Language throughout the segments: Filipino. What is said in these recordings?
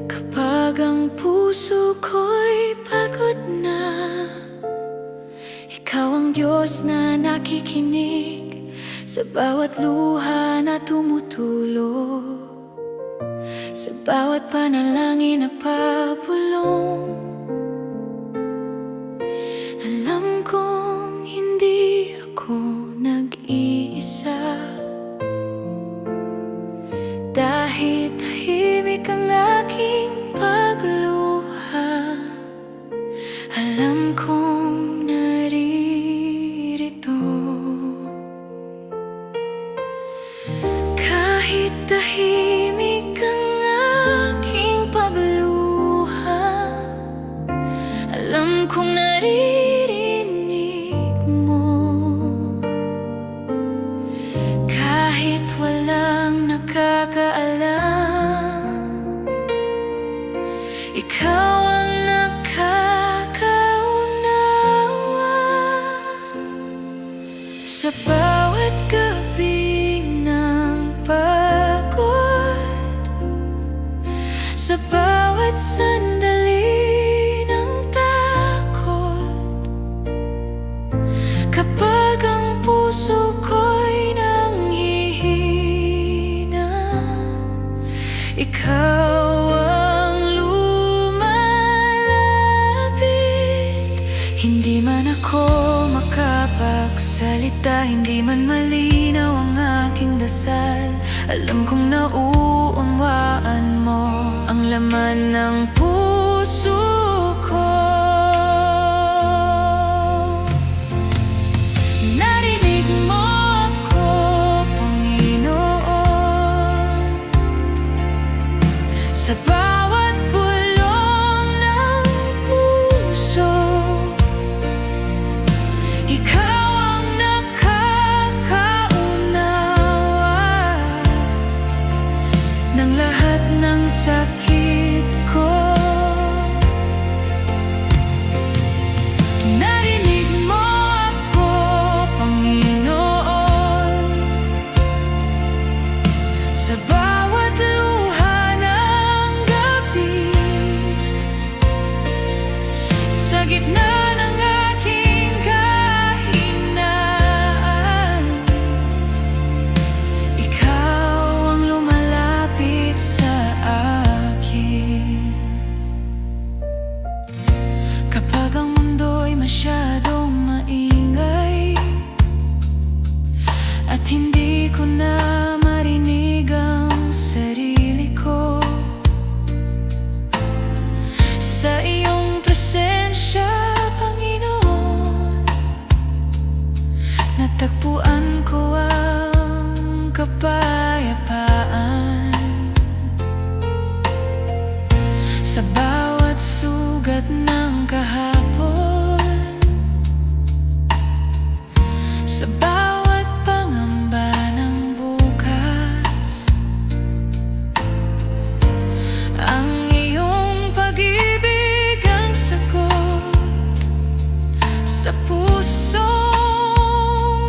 Kapag ang puso ko'y pagod na, ikaw ang Diyos na nakikinig sa bawat luha na tumutulo, sa bawat panalangin na pabulong. Alam kong hindi ako nag-iisa, dahil tahimik ang aking pagluha. Alam kong naririto, kahit tahimik ang aking pagluha. Alam kong naririnig mo, kahit walang nakakaalam. Ikaw ang nakakaunawa. Sa bawat gabi ng pagod, sa bawat sandali ng takot, kapag ang puso ko'y nanghihina, ikaw ang lumalapit. Hindi man ako makapagsalita, hindi man malinaw ang aking dasal, alam kong nauunawaan mo ang laman ng puso ko. Narinig mo ako, Panginoon, sa bawat bulong ng puso. Ikaw ang nakakaunawa ng lahat ng sakit ko. Narinig mo ako, Panginoon, sa bawat luha ng gabi, sa gitna ng aking kahinaan. Ikaw ang lumalapit sa akin. Kapag ang mundo'y masyadong maingay at hindi ko na marinig ang sarili ko, sa iyong presensya, Panginoon, natagpuan ko ang kapayapaan. Sa bawat sugat ng kahapon, sa bawat pangamba ng bukas, ang iyong pag-ibig ang sagot sa pusong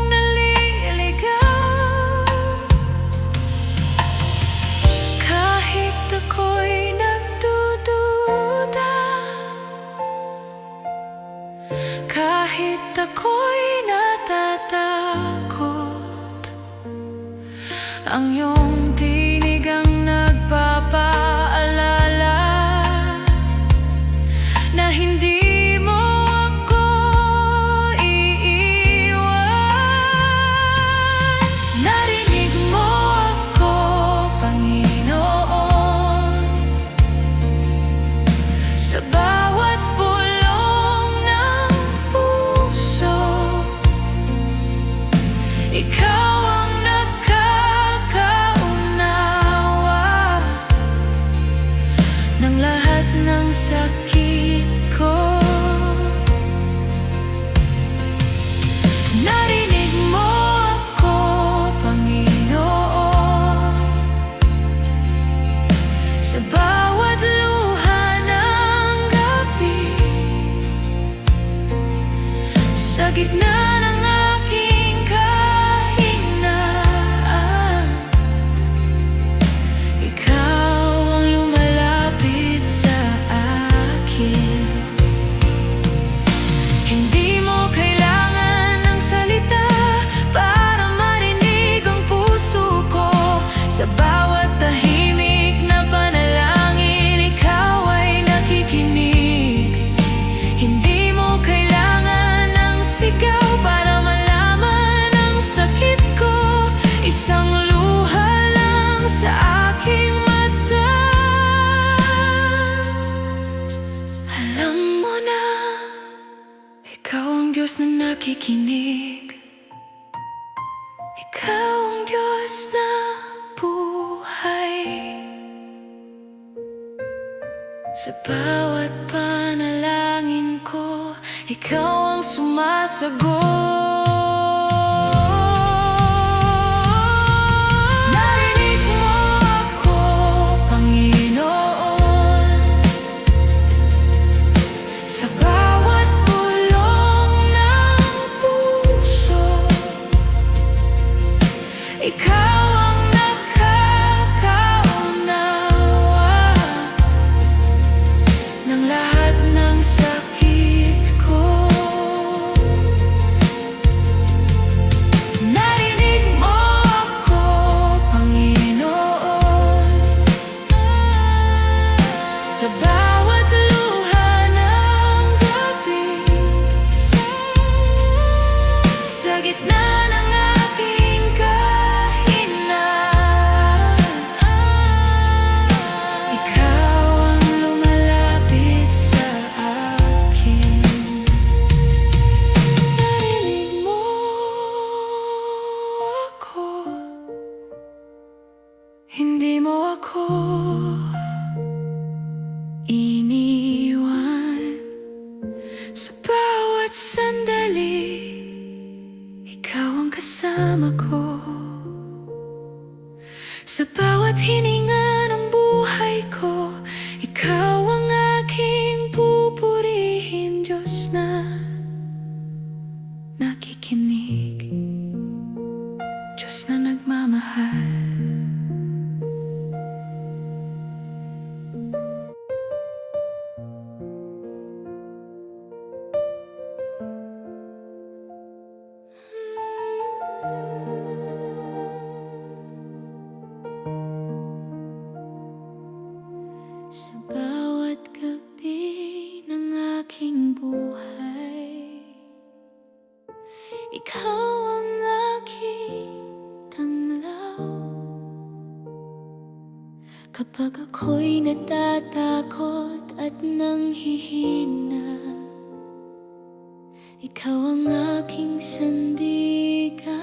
naliligaw. Kahit ako'y nagdududa, kahit ako'y natatakot, ang iyong tinig ang nagpapaalala na hindi mo ako iiwan. Narinig mo ako, Panginoon, sa bawat bulong ng puso. Ikaw ang nakakaunawa ng lahat ng sakit ko. Narinig mo ako, Panginoon, sa bawat luha ng gabi, sa gitna ng aking kahinaan. Ikaw ang lumalapit Diyos na nakikinig. Ikaw ang Diyos na buhay. Sa bawat panalangin ko, ikaw ang sumasagot. Ikaw ang nakakaunawa ng lahat ng sakit ko. Narinig mo ako, Panginoon, sa bawat luha ng gabi, sa gitna ng aking hindi mo ako iniwan. Sa bawat sandali, ikaw ang kasama ko. Sa bawat hininga ng buhay ko, ikaw ang aking pupurihin. Diyos na nakikinig, Diyos na nagmamahal. Sa bawat gabi ng aking buhay, ikaw ang aking tanglaw. Kapag ako'y natatakot at nanghihina, ikaw ang aking sandigan.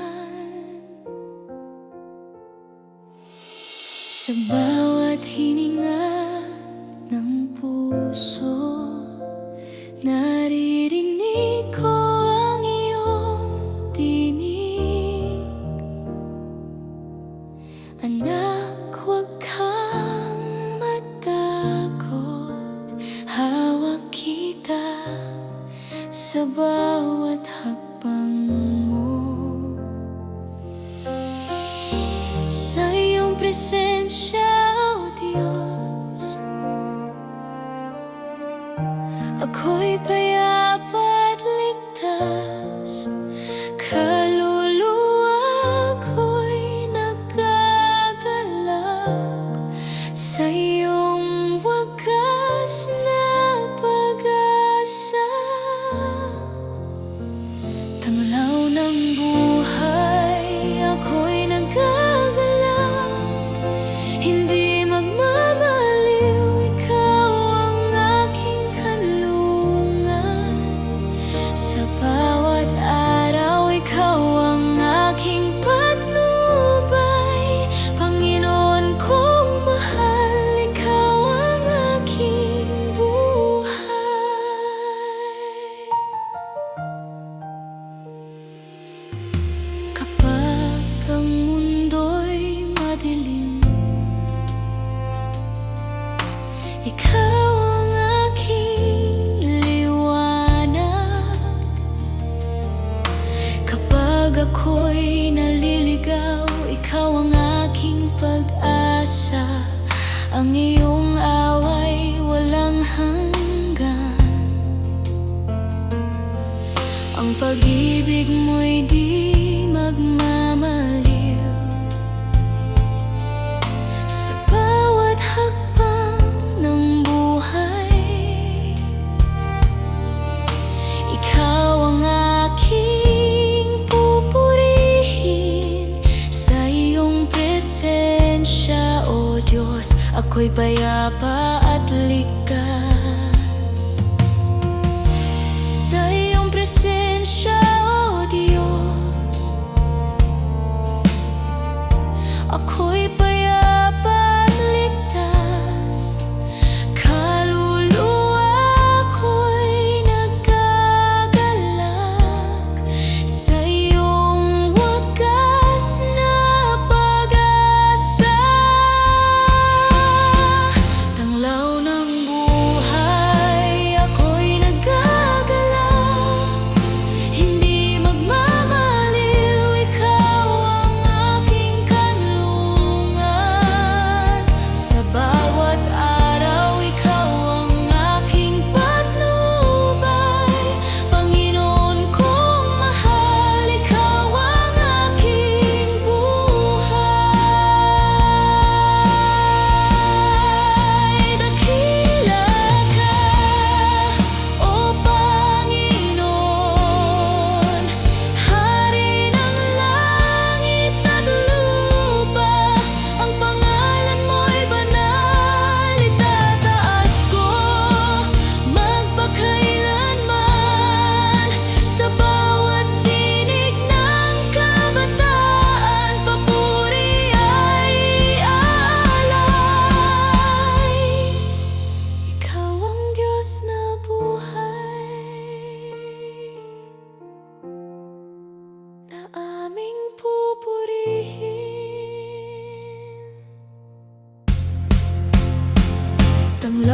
Sa bawat hininga ng puso, naririnig ko ang iyong tinig. Anak, huwag kang matakot, hawak kita sa bawat hakbang mo. Sa iyong presensya, O Diyos, ako'y payapa at ligtas. Kaluluwa ko'y nagagalak sa iyong wagas na pag-asa. Tanglaw ng buhay, ako'y nagagalak, hindi magmamaliw. Ikaw ang aking kanlungan. Sa bawat araw, ikaw ang aking patnubay. Panginoon kong mahal, ikaw ang aking buhay. Kapag ang mundo'y madilim, ikaw ang aking liwanag. Kapag ako'y naliligaw, ikaw ang aking pag-asa. Ang iyong away walang hanggan. Ang pag-ibig mo'y di magmamaliw. Sa bawat hakbang ng buhay, ikaw ang aking pupurihin. Sa iyong presensya, O Diyos, ako'y payapa at ligtas. Sa iyong presensya,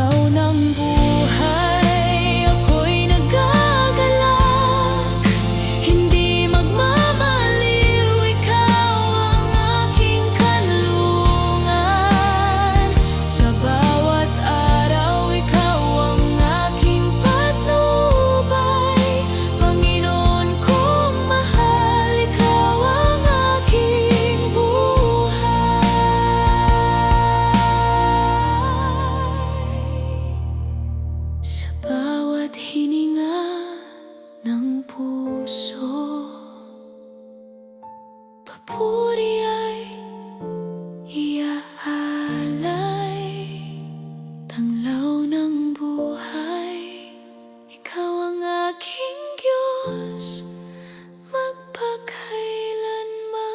law ng buhay, ako'y nagagalak. Hindi magmamaliw, ikaw ang aking kanlungan. Sa bawat araw, ikaw ang aking patnubay. Panginoon kong mahal, ikaw ang aking buhay. Sa bawat hininga ng puso, papuri ay iaalay. Tanglaw ng buhay, ikaw ang aking Diyos, magpakailanman.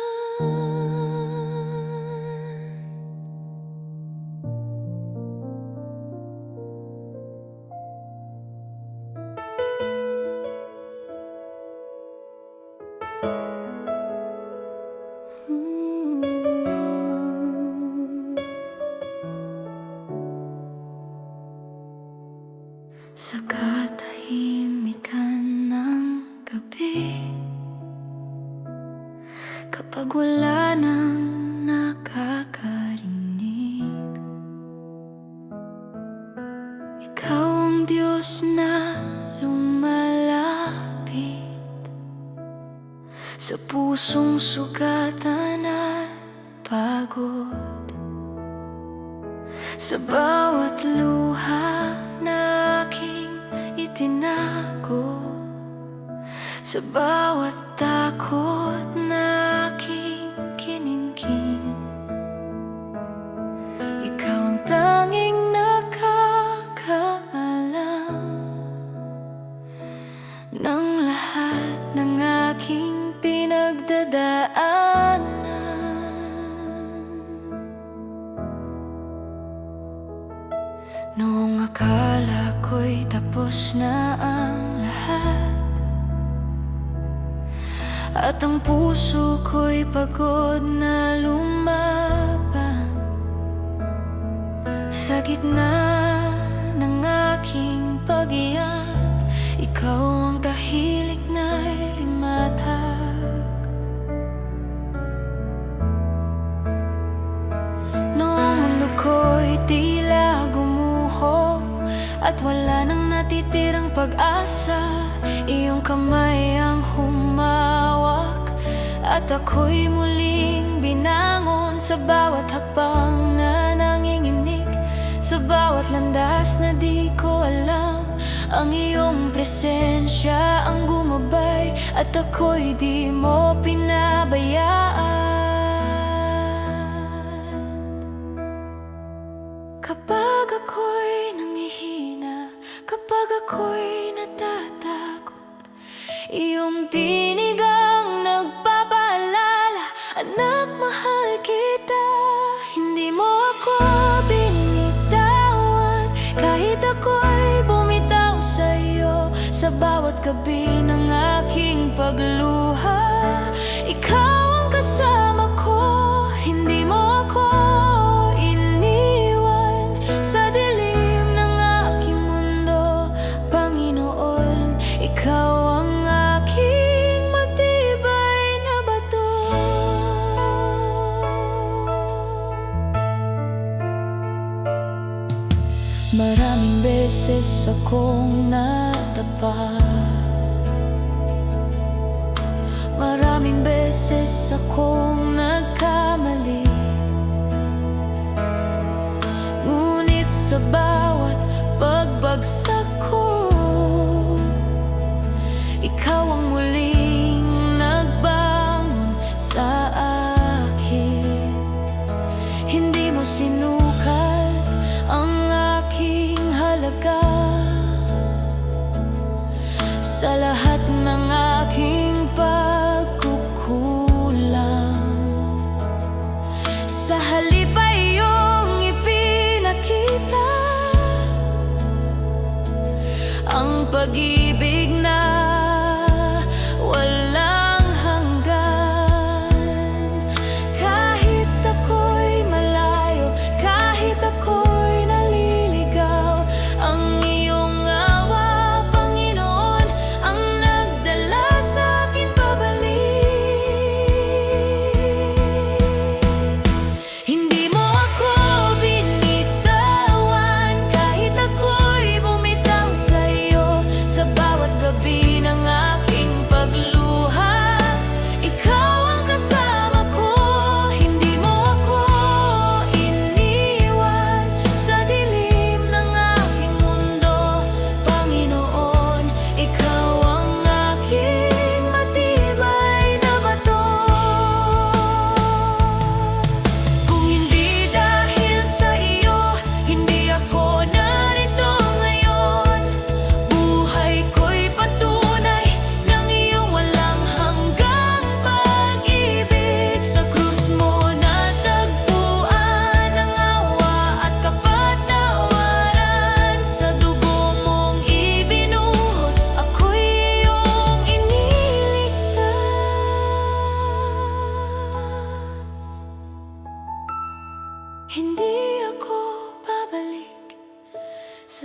Sa katahimikan ng gabi, kapag wala nang nakakarinig, ikaw ang Diyos na lumalapit sa pusong sugatan at pagod. Sa bawat luha na aking itinago, sa bawat takot na aking kinimkim, ikaw ang tanging nakakaalam ng lahat ng aking pinagdadaanan. Noong akala ko'y tapos na ang lahat, at ang puso ko'y pagod na lumaban, sa gitna ng aking pag-iyak, ikaw ang tahilik na limatag. Noong mundo ko'y tila gumuho at wala nang natitirang pag-asa, iyong kamay ang humawak at ako'y muling binangon. Sa bawat hakbang na nanginginig, sa bawat landas na di ko alam, ang iyong presensya ang gumabay at ako'y di mo pinabayaan. Kapag ako'y nangihina, kapag ako'y natatakot, iyong tinig ang nagpapaalala, anak, mahal kita. Hindi mo ako binitawan, kahit ako'y bumitaw sa'yo. Sa bawat gabi ng aking pagluha, ikaw ang kasama ko. Hindi mo ako sa dilim ng aking mundo, Panginoon, ikaw ang aking matibay na bato. Maraming beses akong natapa, maraming beses akong nagkamali. Sa bawat pagbagsak ko, ikaw ang muling nagbangon sa akin. Hindi mo sinukat ang aking halaga, sa lahat ng aking pagkukulang. Sa halip ay iyong ipinakita ang pag-ibig na walang hanggan. Kahit ako'y malayo, kahit ako'y naliligaw,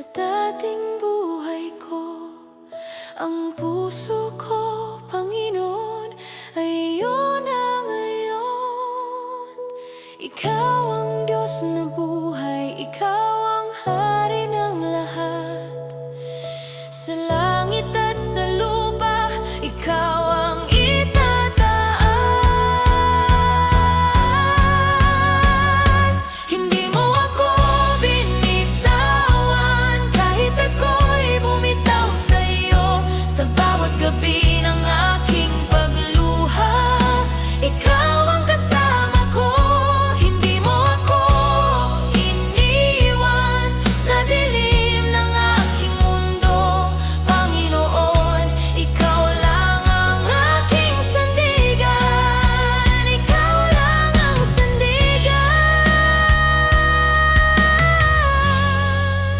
sa dating buhay ko. Ang puso ko, Panginoon, ay iyong na ngayon. Ikaw ang Diyos na buhay, ikaw ang hari ng lahat. Sa langit at sa lupa, ikaw ang itataas. Hindi mo ako binitawan, kahit ako'y bumitaw sa iyo. Sa bawat gabi ng aking pagluha, ikaw ang kasama ko. Hindi mo ako iniwan sa dilim ng aking mundo. Panginoon, ikaw lang ang aking sandigan. Ikaw lang ang sandigan.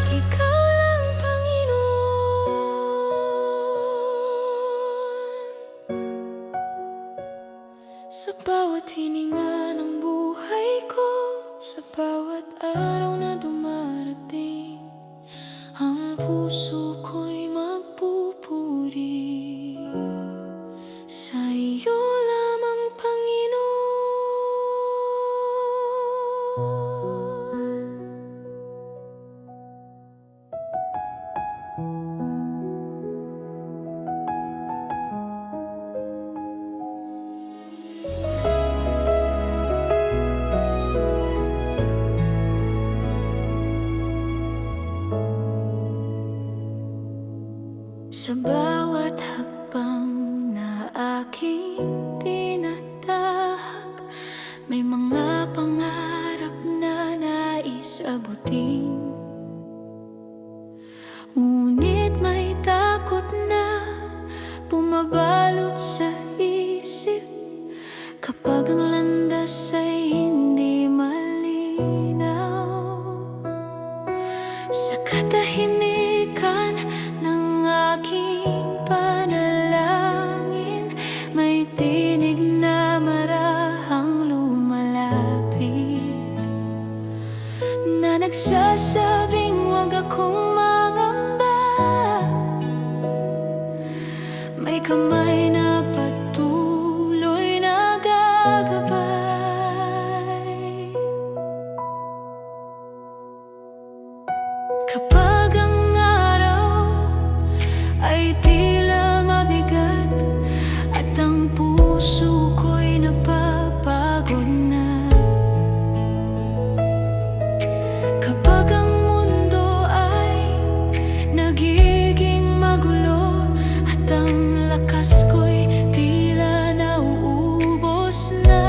Ikaw lang, Panginoon. Sa bawat hininga ng buhay ko, sa bawat araw na dumarating, ang puso ko'y magpupuri sa iyo lamang, Panginoon. Sa bawat hakbang na aking tinatahak, may mga pangarap na nais abutin. Ngunit may takot na bumabalot sa isip kapag ang landas ay hindi malinaw. Sa katahimikan ng aking panalangin, may tinig na marahang lumalapit, na nagsasabing huwag akong mangamba. May kamay na patuloy na gagabay. Kapag ang araw ay tila mabigat at ang puso ko'y napapagod na, kapag ang mundo ay nagiging magulo at ang lakas ko'y tila nauubos na,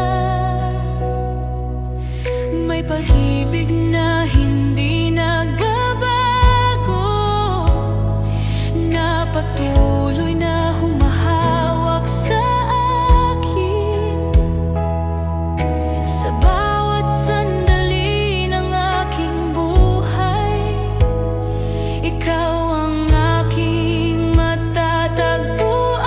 may pag-ibig na hindi nagbabago, na patuloy na humahawak sa akin. Sa bawat sandali ng aking buhay, ikaw ang aking matatagpuan.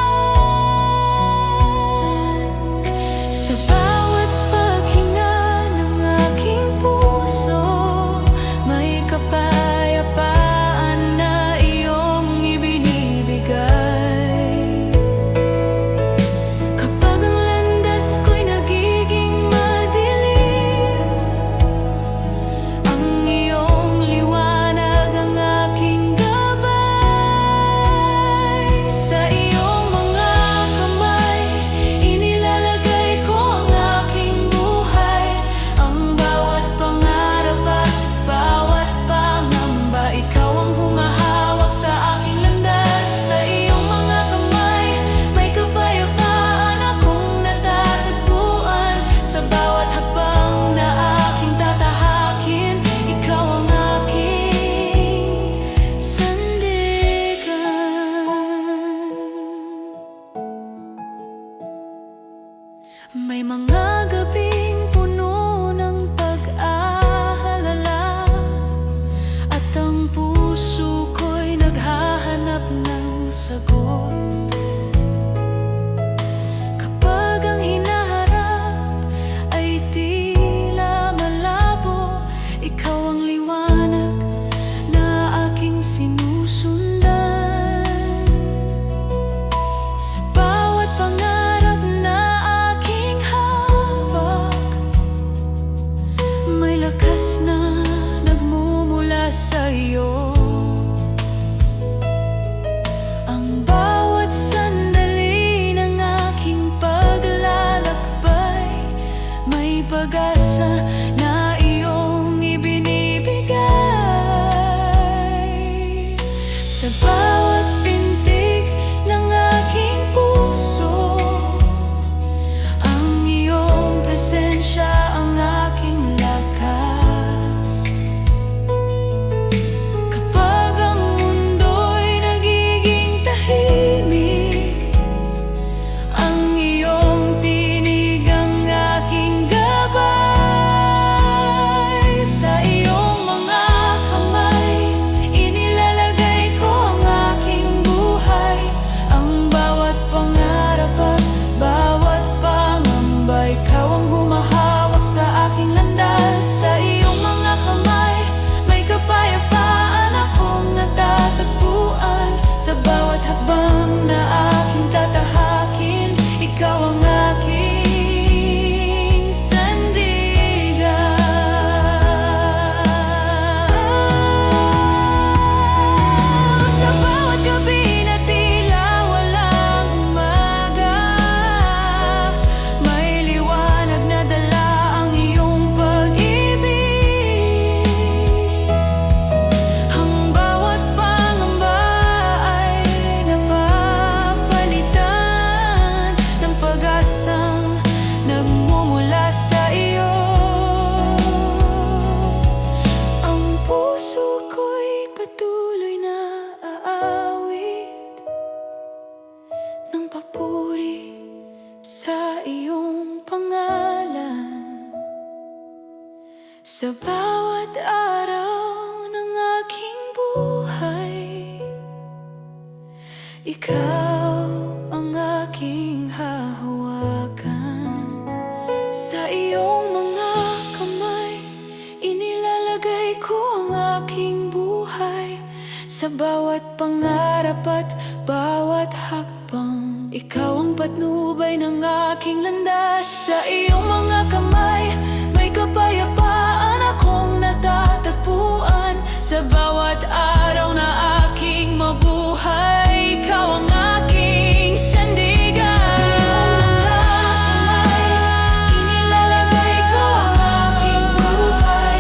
Sa bawat pintig ng aking puso, ang iyong presensya ang aking lakas. Kapag ang mundo'y nagiging tahimik, ang iyong tinig ang aking gabay. Sa iyong mga kamay, inilalagay ko ang aking buhay. Ang bawat pangarap at bawat pangamba, ikaw ang humahawak sa aking landas. Sa iyong mga kamay, may kapayapaan akong natatagpuan. Sa bawat hakbang na aking tatahakin, ikaw ang aking sandigan. Sa bawat gabi na tila walang umaga, may liwanag na dala ang iyong pag-ibig. Ang bawat pangamba ay napapalitan ng pag-asang nagmumula sa iyo. Ang puso ko'y patuloy na aawit ng papuri sa iyong pangalan. Sa bawat araw ng aking buhay, ikaw ang aking hahawakan. Sa iyong mga kamay, inilalagay ko ang aking buhay. Sa bawat pangarap at bawat hakbang, ikaw ang patnubay ng aking landas. Sa iyong mga kamay, may kapayapaan akong natatagpuan. Sa bawat araw na aking mabuhay, ikaw ang aking sandigan. Inilalagay ko ang aking buhay.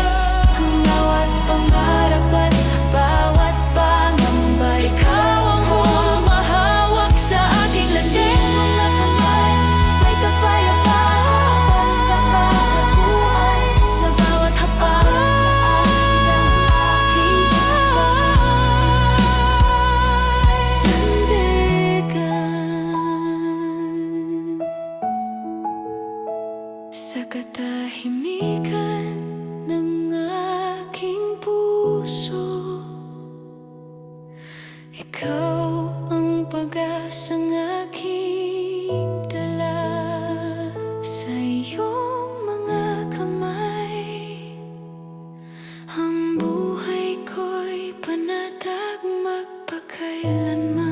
Ang bawat pangarap at bawat pangamba, ikaw ang humahawak sa aking landas. Mga kamay, may kapayapaan nakakabuhay. Sa bawat hapag na aking sandigan. Sa katahimikan ng aking puso, ikaw ang pag-asang aking dala. Sa iyong mga kamay, ang buhay ko'y panatag magpakailanman.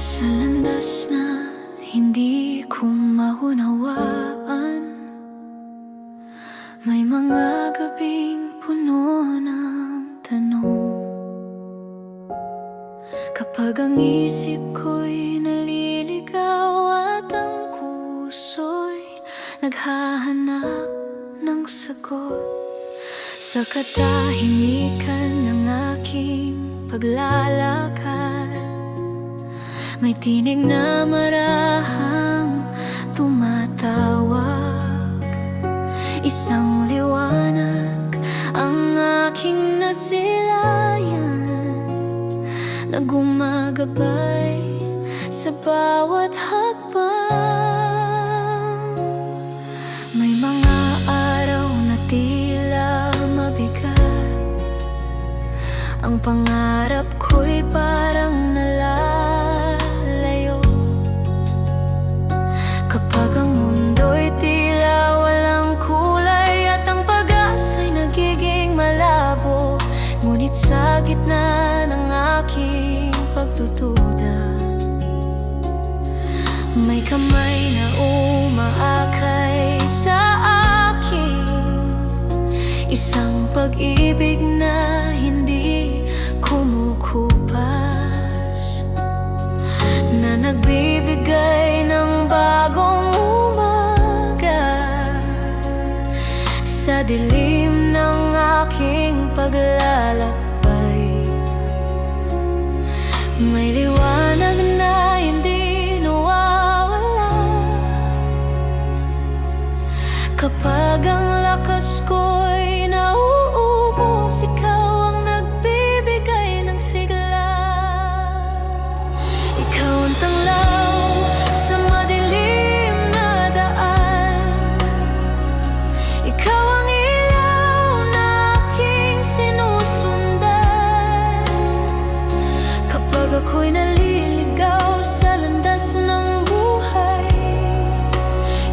Sa landas na hindi ko maunawaan, may mga gabing puno ng tanong. Kapag ang isip ko'y naliligaw at ang puso'y naghahanap ng sagot, sa katahimikan ng aking paglalakad, may tinig na marahang tumatawag. Isang liwanag ang aking nasilayan, na gumagabay sa bawat hakbang. May mga araw na tila mabigat, ang pangarap ko'y parang nalalayo. Kapag ang mundo'y tila walang kulay at ang pag-asa'y nagiging malayo, Ngunit sa gitna ng aking pagdududa, may kamay na umaakay sa akin, isang pag-ibig na hindi kumukupas, na nagbibigay ng bagong umaga sa dilim ng aking paglalakbay. May liwanag na hindi nawawala kapag ang lakas ko'y nauubos. Ikaw ang nagbibigay ng sigla. Ikaw ang tanglaw sa madilim na daan. Ikaw ang ilaw na aking sinusundan kapag ako'y naliligaw sa landas ng buhay.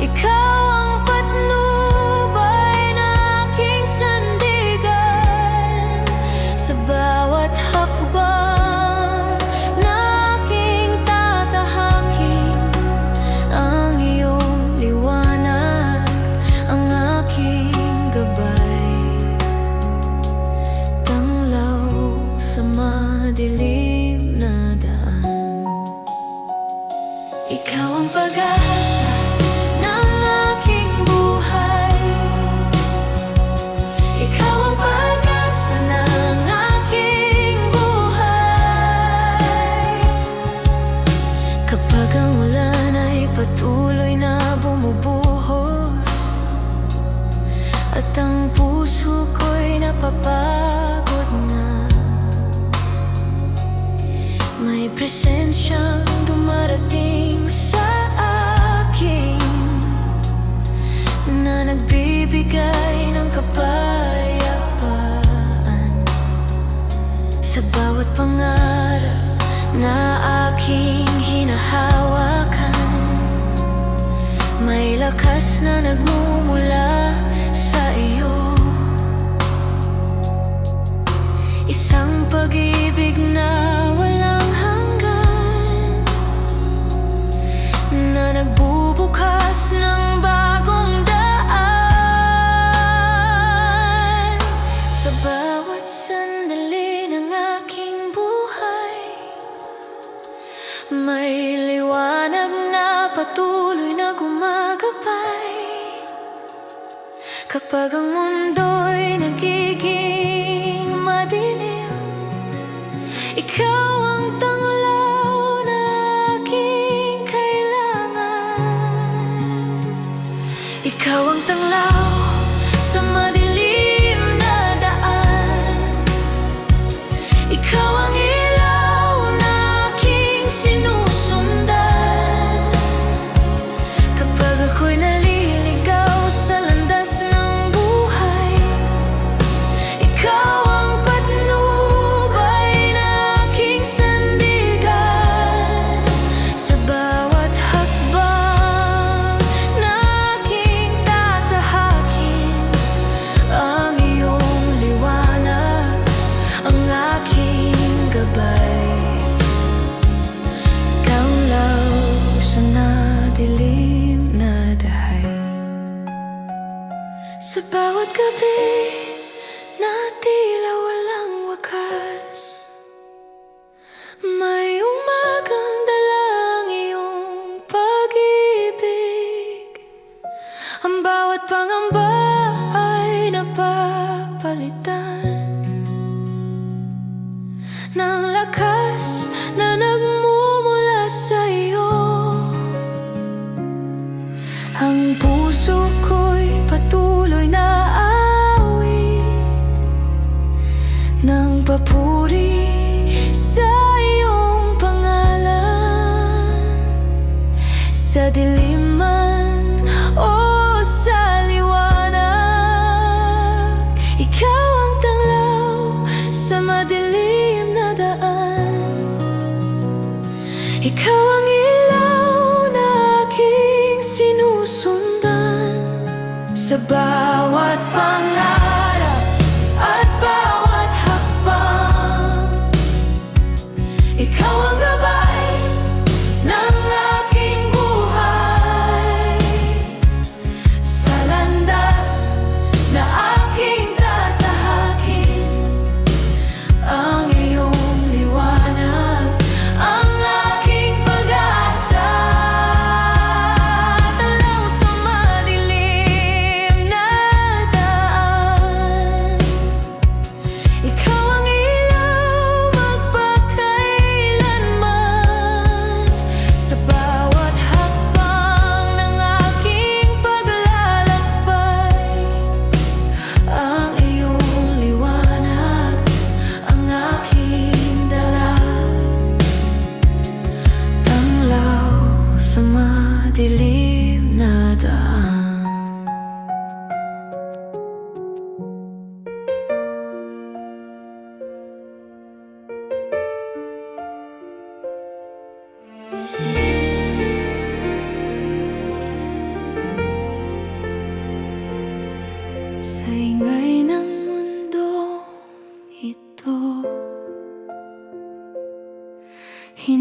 Ikaw ang patnubay na aking sandigan sa bawat hakbang na aking tatahakin. Ang iyong liwanag ang aking gabay, tanglaw sa madilim na daan. Ikaw ang pag-asa ng aking buhay. Ikaw ang pag-asa ng aking buhay. Kapag ang ulan ay patuloy na bumubuhos at ang puso ko'y napapagod na, may presensyang dumarating sa akin na nagbibigay ng kapayapaan. Sa bawat pangarap na aking hinahawakan, may lakas na nagmumula sa iyo, isang pag-ibig na walang hanggan, na nagbubukas ng bagong daan. Sa bawat sandali ng aking buhay, may liwanag na patuloy na gumagabay. Kapag ang mundo'y nagiging madilim, ikaw ang tanglaw na aking kailangan. Ikaw ang tanglaw sa madilim na daan. Ikaw ang ilaw na aking sinusundan kapag ako'y naliligaw sa landas ng buhay. Ikaw ang patnubay na aking sandigan sa bawat hakbang na aking tatahakin. Ang iyong liwanag ang aking gabay, tanglaw sa nadilim na dahay. Sa bawat gabi na tila walang wakas, may umagang dalang iyong pag-ibig. Ang bawat pangamba ay napapalitan ng lakas na nagmumula sa iyo. Ang puso ko'y patuloy na awit ng papuri sa iyong pangalan. Sa dilim man o sa liwanag, ikaw ang tanglaw sa madilim na daan. Ikaw ang ilaw na aking sinusundan sa bawat pangarap at bawat hakbang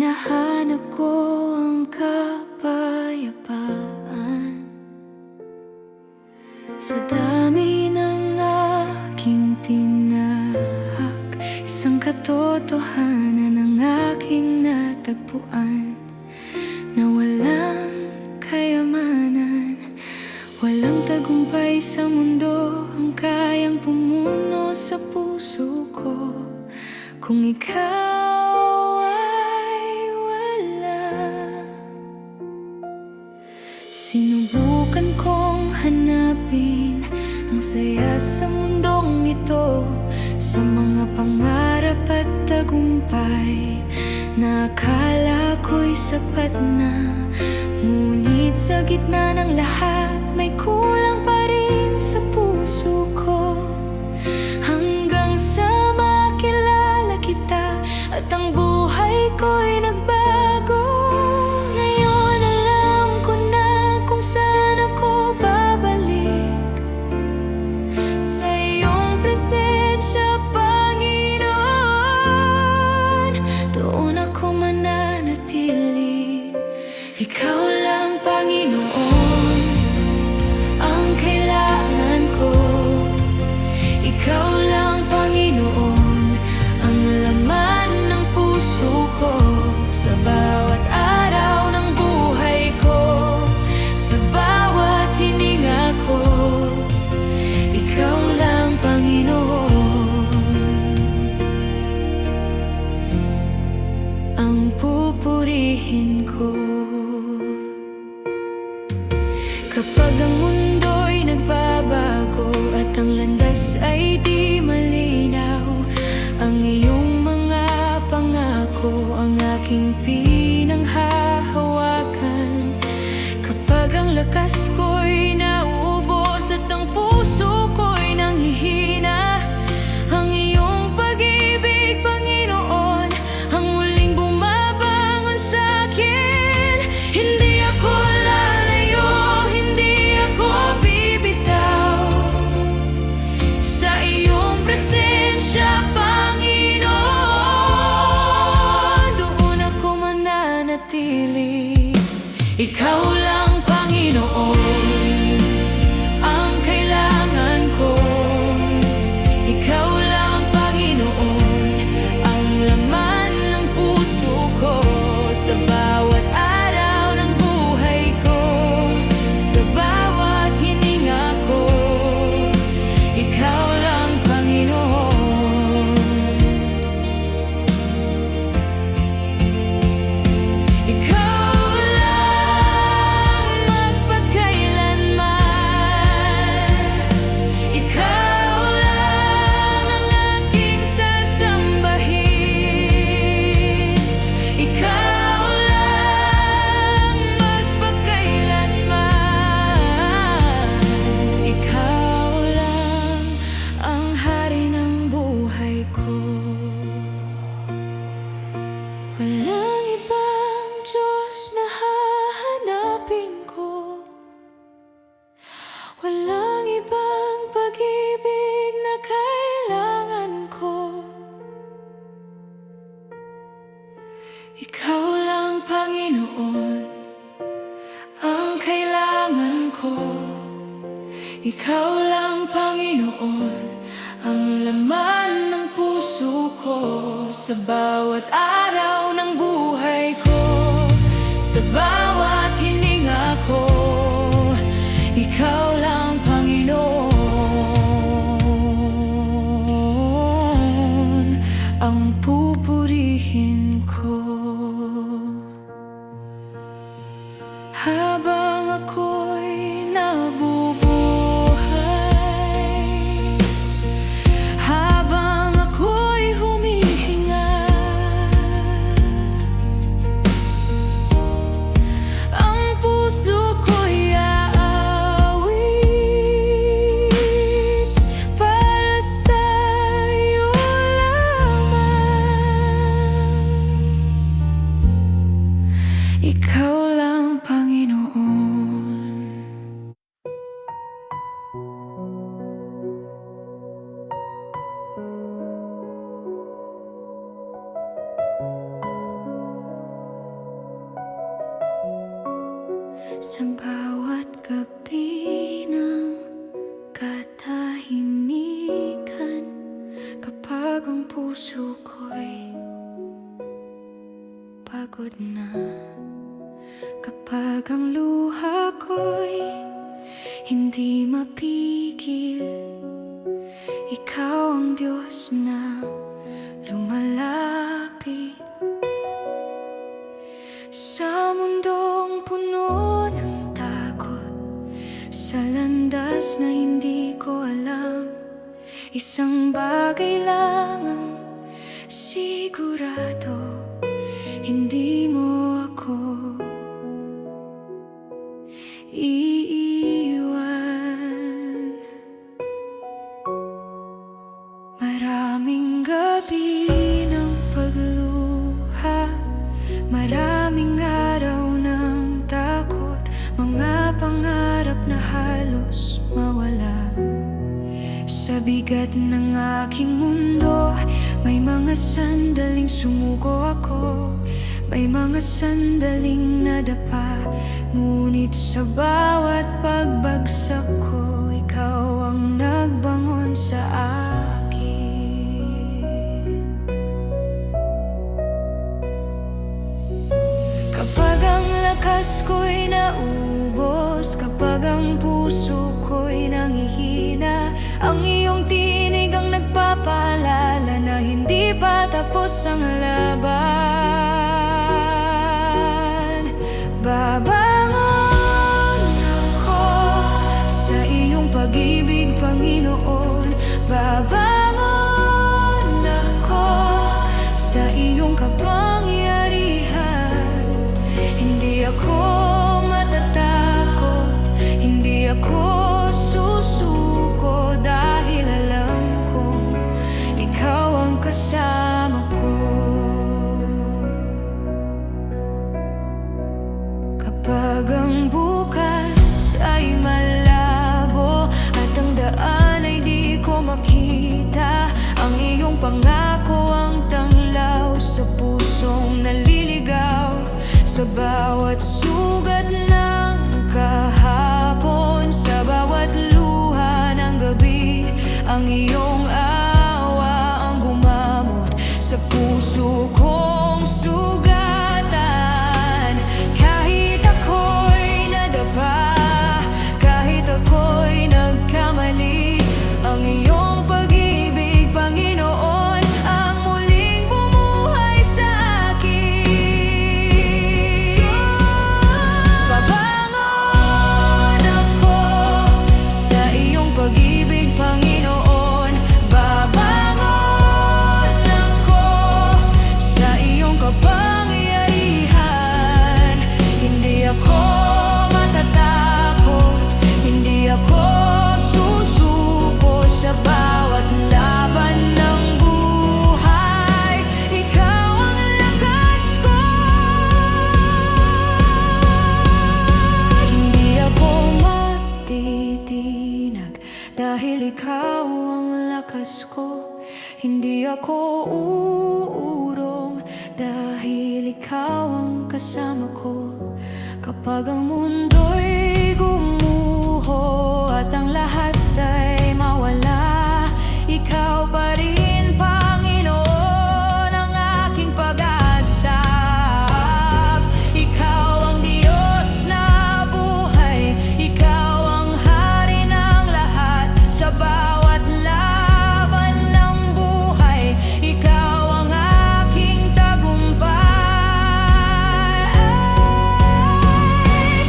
hinahanap ko ang kapayapaan. Sa dami ng aking tinahak, isang katotohanan ang aking natagpuan, na walang kayamanan, walang tagumpay sa mundo ang kayang pumuno sa puso ko kung ikaw ay wala. Sinubukan kong hanapin ang saya sa mundong ito, sa mga pangarap at tagumpay na akala ko'y sapat na. Ngunit sa gitna ng lahat, may kulang pa rin sa puso ko, hanggang sa makilala kita at ang buhay ko'y nagbago. Ngayon alam ko na kung saan ako babalik, sa iyong presensya, Panginoon. Doon ako mananatili. Ikaw lang, Panginoon, ang kailangan ko. Ikaw lang, Panginoon, ang laman ng puso ko, sa bawat araw ng buhay ko, sa bawat hininga ko. Ikaw lang, Panginoon, ang pupurihin ko. Kapag ang mundo'y nagbabago at ang landas ay di malinaw, ang iyong mga pangako ang aking pinanghahawakan. Kapag ang lakas ko'y nauubos at ang puso ko'y nanghihina, ang iyong pag-ibig, Panginoon, ang muling bumabangon sa'kin. Hindi ako lalayo, hindi ako bibitaw sa iyong presensya, Panginoon. Doon ako mananatili. Ikaw lang, Panginoon, ang kailangan ko. Ikaw lang, Panginoon, ang laman ng puso ko, sa bawat araw ng buhay ko, sa bawat hininga ko. Ikaw lang, Panginoon. Ikaw lang magpakailanman. Ikaw lang ang aking sasambahin. Ikaw lang magpakailanman. Ikaw lang ang hari ng buhay ko. Walang ibang Diyos na hahanapin ko, walang ibang pag-ibig na kailangan ko. Ikaw lang, Panginoon, ang kailangan ko. Ikaw lang, Panginoon, ang laman ng puso ko, sa bawat araw ng buhay ko, sa bawat hininga ko. Ikaw lang, Panginoon, ang pupurihin ko. Habang ako'y nabubuhay, habang ako'y humihinga, ang Sa bawat gabi ng katahimikan, kapag ang puso ko'y pagod na, kapag ang luha ko'y hindi mapigil, ikaw ang Diyos na lumalapit. Sa mundong puno ng takot, sa landas na hindi ko alam, isang bagay lang ang sigurado: hindi mo ako iiwan. Maraming gabi ng pagluha, maraming araw ng takot, mga pangarap na halos mawala. Sa bigat ng aking mundo, may mga sandaling sumuko ako, may mga sandaling nadapa. Ngunit sa bawat pagbagsak ko, ikaw ang nagbangon sa akin. Kapag ang lakas ko'y naubos, kapag ang puso ko'y nanghihina, ang iyong tinig ang nagpapaalala na hindi pa tapos ang laban. Babangon ako sa iyong pag-ibig, Panginoon. Babangon ako sa iyong kapangyarihan. Hindi ako matatakot, hindi ako susuko, dahil alam kong ikaw ang kasama ko. Kapag ang bukas ay malabo at ang daan ay di ko makita, ang iyong pangako ang tanglaw sa pusong naliligaw. Sa bawat sugat ng kahapon, sa bawat luha ng gabi, ang iyong awa ang gumamot sa puso kong sugatan. Kahit ako'y nadapa, kahit ako'y nagkamali, ang iyong pag-ibig, Panginoon, ang muling bumuhay sa akin. Babangon ako sa iyong pag-ibig, Panginoon. Babangon ako sa iyong kapangyarihan. Hindi ako matatakot, hindi ako susuko sa bawat laban ng buhay. Ikaw ang lakas ko. Hindi ako matitinag dahil ikaw ang lakas ko. Hindi ako uurong dahil ikaw ang kasama ko. Kapag ang mundo'y gumuho at ang lahat ay mawala, ikaw pa rin, Panginoon, ang aking pag-asa. Ikaw ang Diyos na buhay, ikaw ang hari ng lahat. Sa bawat laban ng buhay, ikaw ang aking tagumpay.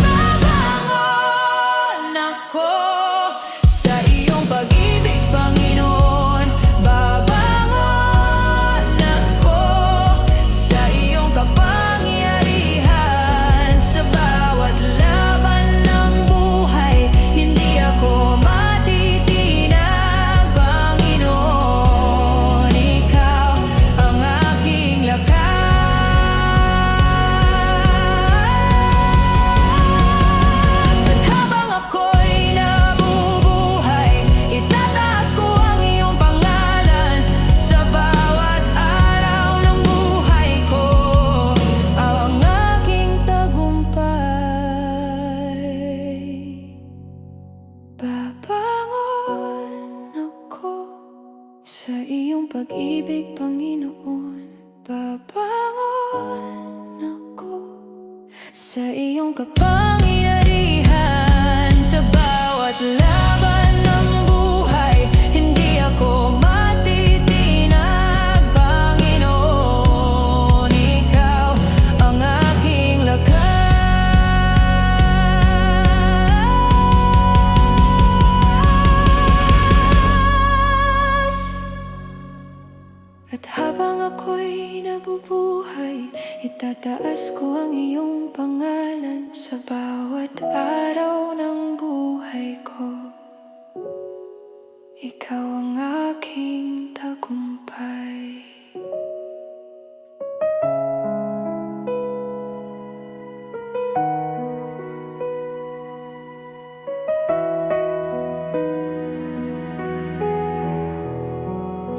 Babangon ako sa iyong pag-ibig, Panginoon. Babangon iyong pag-ibig, Panginoon, babangon ako. Sa iyong kapangyarihan, sa bawat laban ng buhay, hindi ako matitinag, Panginoon, ikaw ang aking lakas. At habang ako'y nabubuhay, itataas ko ang iyong pangalan sa bawat araw ng buhay ko. Ikaw ang aking tagumpay.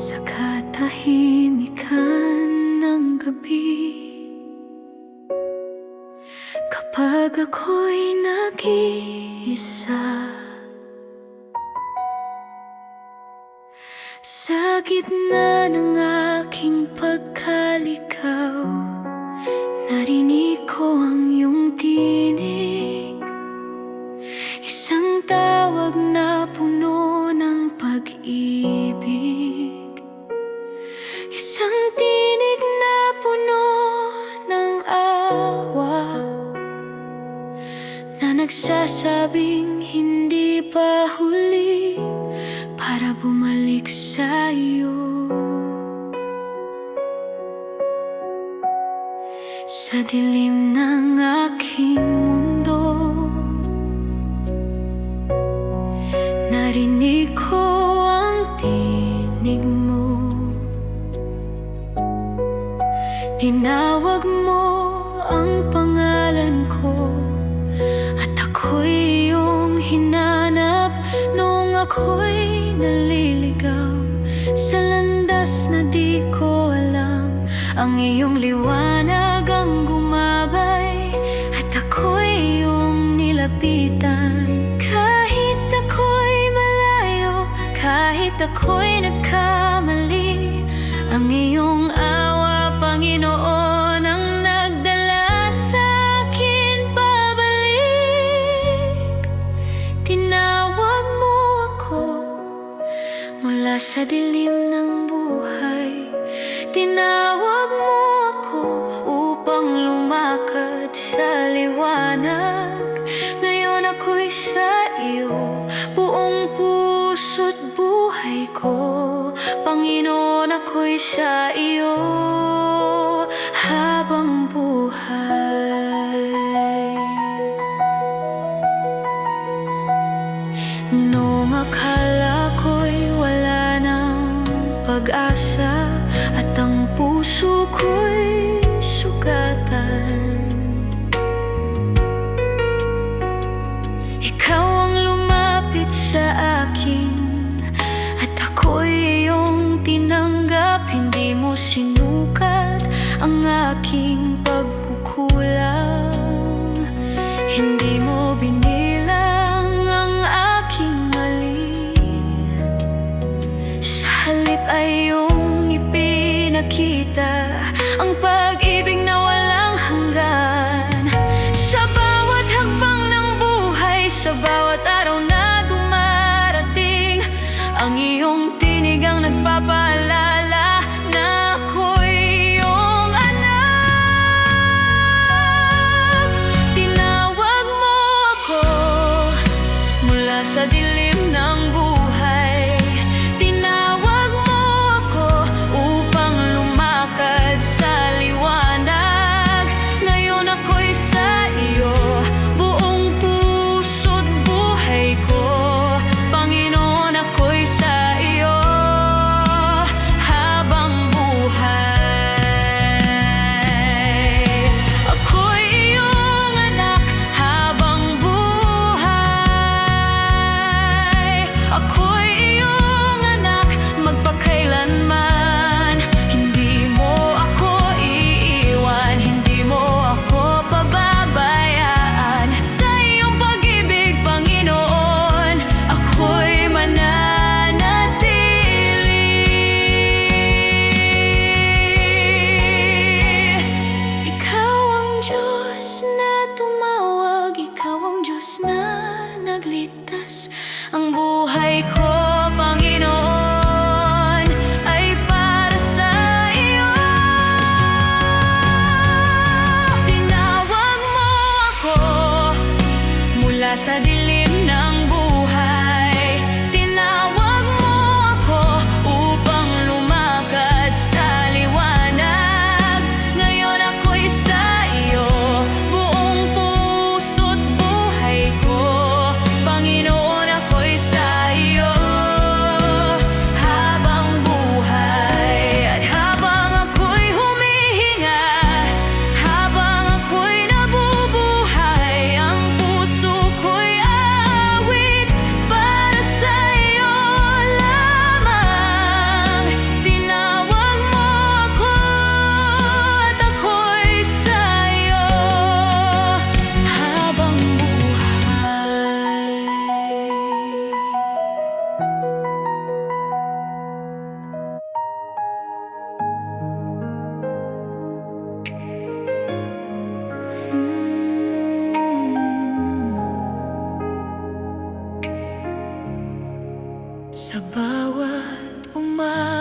Sa katahimikan ng gabi, kapag ako'y nag-iisa, sa gitna ng aking pagkalikaw, narinig ko ang iyong tinig, isang tawag na puno ng pag-ibig. Isang tinig na puno ng awa, na nagsasabing hindi pa huli para bumalik sa iyo. Sa dilim ng aking mundo, narinig ko ang tinig mo. Tinawag mo ang pangalan ko, at ako'y iyong hinanap noong ako'y naliligaw sa landas na di ko alam. Ang iyong liwanag ang gumabay, at ako'y iyong nilapitan. Kahit ako'y malayo, kahit ako'y nagkamali, ang iyong awa, Panginoon, ang nagdala sa akin pabalik. Tinawag mo ako mula sa dilim ng buhay. Tinawag mo ako upang lumakad sa liwanag. Ngayon ako'y sa iyo, buong puso't buhay ko. Panginoon, ako'y sa iyo habang buhay. Noong akala ko'y wala ng pag-asa, at ang puso ko'y sugatan, ikaw ang lumapit sa akin, at ako'y iyong tinanggap. Hindi mo sinukat ang aking pagkukulang, hindi mo binilang ang aking mali. Sa halip ay iyong ipinakita ang pag-ibig na walang hanggan. Sa bawat hakbang ng buhay, sa bawat araw na dumarating, ang iyong tinig ang nagpapaalala na ako'y iyong anak. Tinawag mo ako mula sa dilim ng buhay. Tinawag mo ako upang lumakad sa liwanag.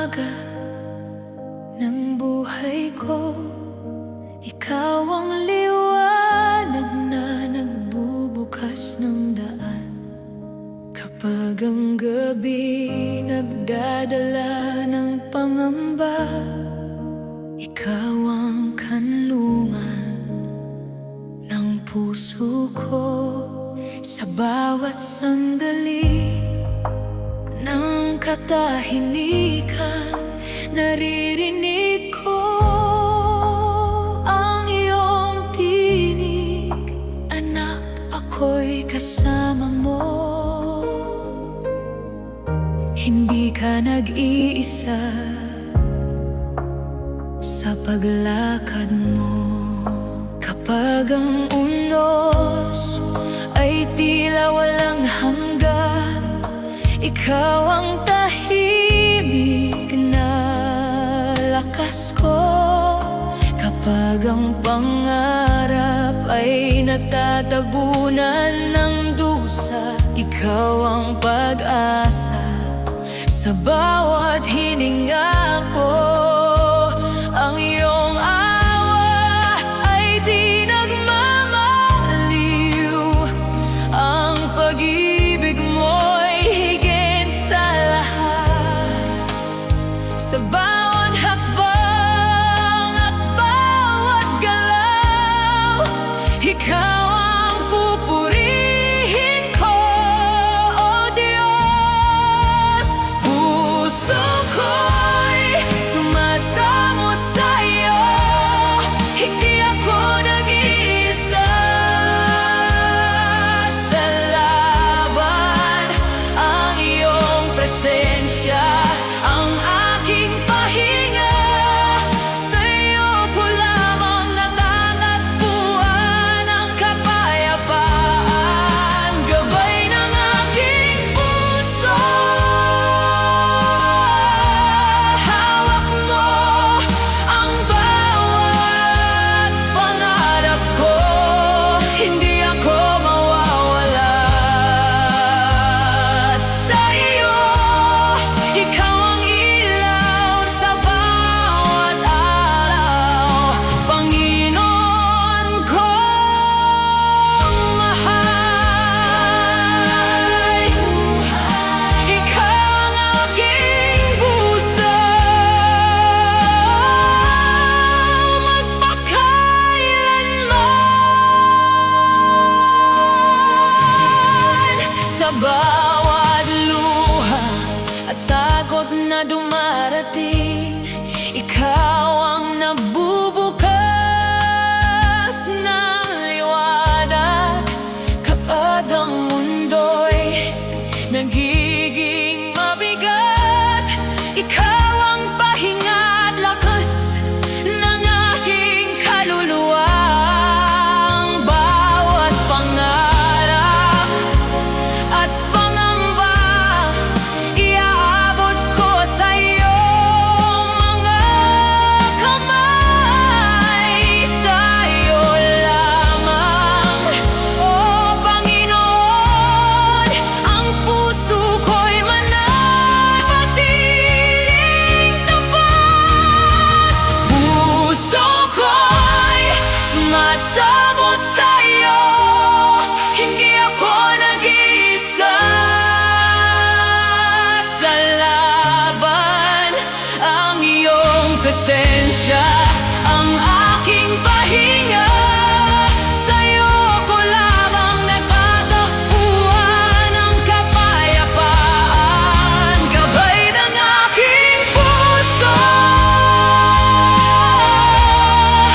umaga ng buhay ko. Ikaw ang liwanag na nagbubukas ng daan. Kapag ang gabi nagdadala ng pangamba, ikaw ang kanlungan ng puso ko. Sa bawat sandali ng katahimikan, naririnig ko ang iyong tinig. Anak, ako'y kasama mo. Hindi ka nag-iisa sa paglakad mo. Kapag ang unos ay tila walang hanggan, ikaw ang tahimik na lakas ko. Kapag ang pangarap ay natatabunan ng dusa, ikaw ang pag-asa sa bawat hininga ko. Ang iyong awa ay di nagmamaliw. Ang pag-ibig mo'y higit sa lahat. Sa bawat hakbang at bawat galaw, ikaw ang pupurihin ko, O Diyos. Puso ko'y sumasamo sa'yo, hindi ako nag-iisa sa laban. Ang iyong presensya ang aking pahinga. Sa'yo ko lamang natatagpuan ang kapayapaan, gabay ng aking puso. Hawak mo ang bawat pangarap ko, hindi ako mawawala sa iyo. Ikaw ang ilaw sa bawat araw, Panginoon kong mahal. Ikaw ang aking puso, magpakailanman. Sa bawat luha at takot na dumarating, ikaw ang nagbubukas ng liwanag. Kapag ang mundo'y nagiging mabigat, ikaw ang pahinga at lakas ng aking kaluluwa. Ang bawat pangarap at pangamba, iaabot ko sa iyong mga kamay. Sa iyo lamang, O Panginoon, ang puso ko'y mananatiling tapat. Puso ko'y sumasamo sa'yo, hindi ako nag-iisa sa laban. Ang iyong presensya ang aking pahinga. Sa'yo ko lamang nagtatagpuan ang kapayapaan, gabay ng aking puso.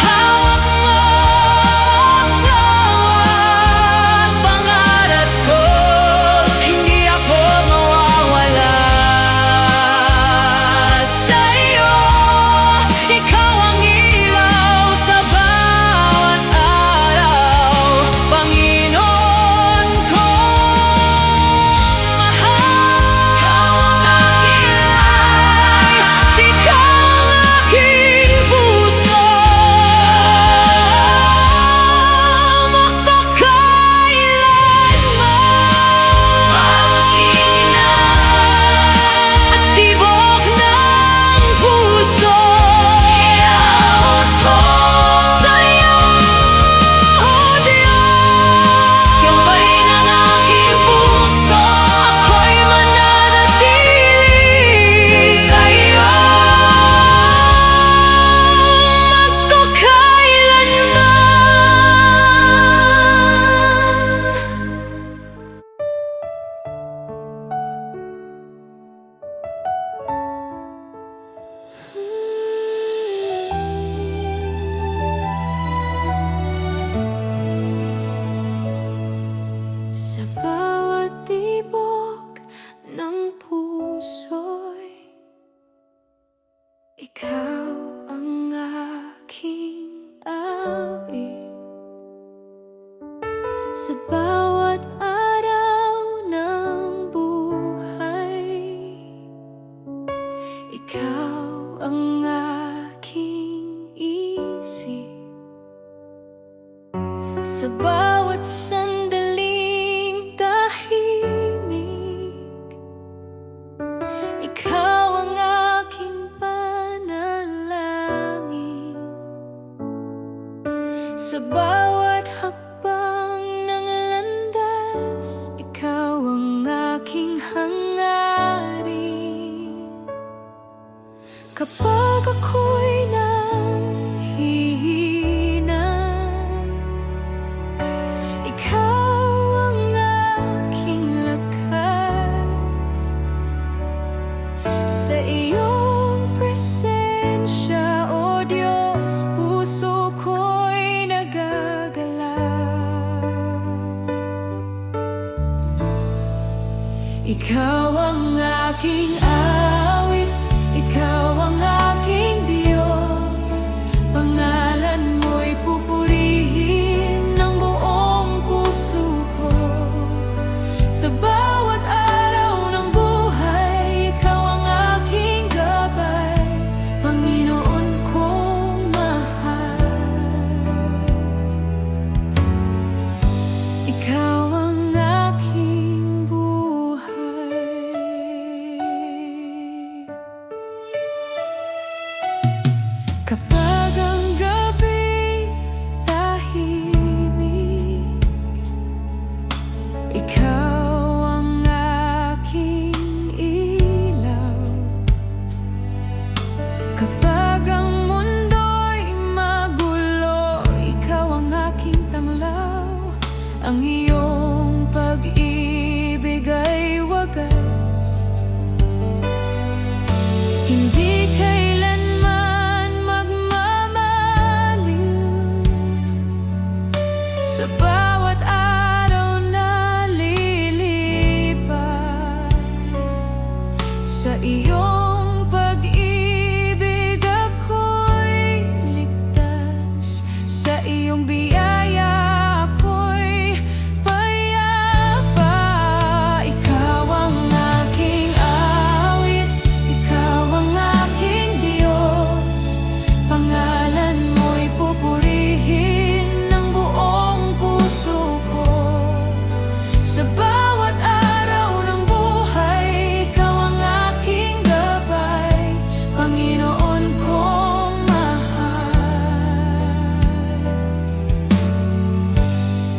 Hawak mo ang bawat pangarap ko, hindi ako mawawala sa iyo. Ikaw ang Ikaw ang aking awit sa bawat araw ng buhay. Ikaw ang aking isip sa bawat sandaling tahimik. Ikaw ang aking panalangin sa bawat hakbang ng landas. Ikaw ang aking hangarin kapag ako'y nanghihina. Ikaw ang aking lakas sa iyong presensya, O Diyos, puso ko'y nagagalaw. Ikaw ang aking awit, ikaw ang aking Diyos. Pangalan mo'y pupurihin ng buong puso ko. Sa bawat araw ng buhay, ikaw ang aking gabay, Panginoon kong mahal. Ikaw ang aking buhay. Kapag ang gabi tahimik, ikaw ang aking ilaw. Kapag ang mundo'y magulo, ikaw ang aking tanglaw. Ang iyong pag-ibig ay wagas, hindi kailanman magmamaliw. Sa bawat araw na lilipas, sa iyong pag-ibig ako'y ligtas. Sa iyong biyaya ako'y payapa. Ikaw ang aking awit, ikaw ang aking Diyos. Pangalan mo'y pupurihin ng buong puso ko. Sa bawat araw ng buhay, ikaw ang aking gabay, Panginoon kong mahal.